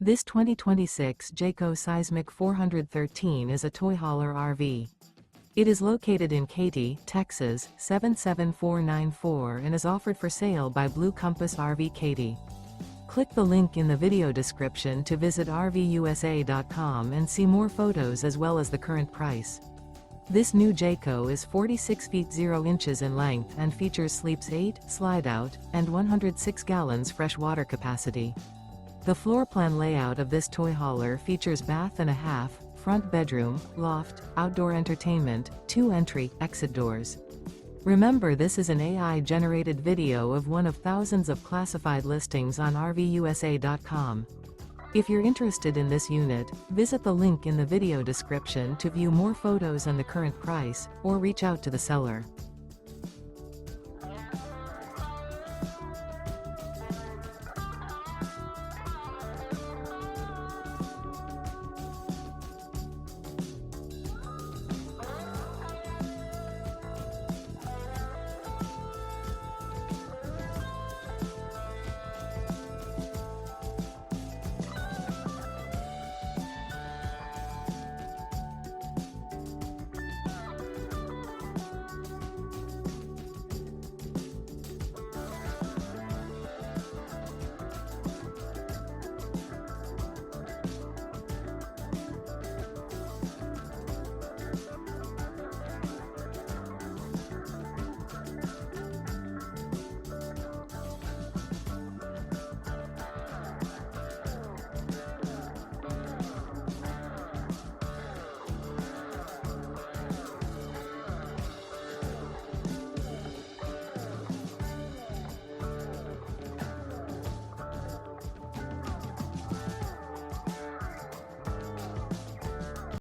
This 2026 Jayco Seismic 413 is a toy hauler RV. It is located in Katy, Texas, 77494 and is offered for sale by Blue Compass RV Katy. Click the link in the video description to visit RVUSA.com and see more photos as well as the current price. This new Jayco is 46 feet 0 inches in length and features sleeps 8, slide-out, and 106 gallons fresh water capacity. The floor plan layout of this toy hauler features bath and a half, front bedroom, loft, outdoor entertainment, 2 entry/exit doors. Remember, this is an AI-generated video of one of thousands of classified listings on RVUSA.com. If you're interested in this unit, visit the link in the video description to view more photos and the current price, or reach out to the seller.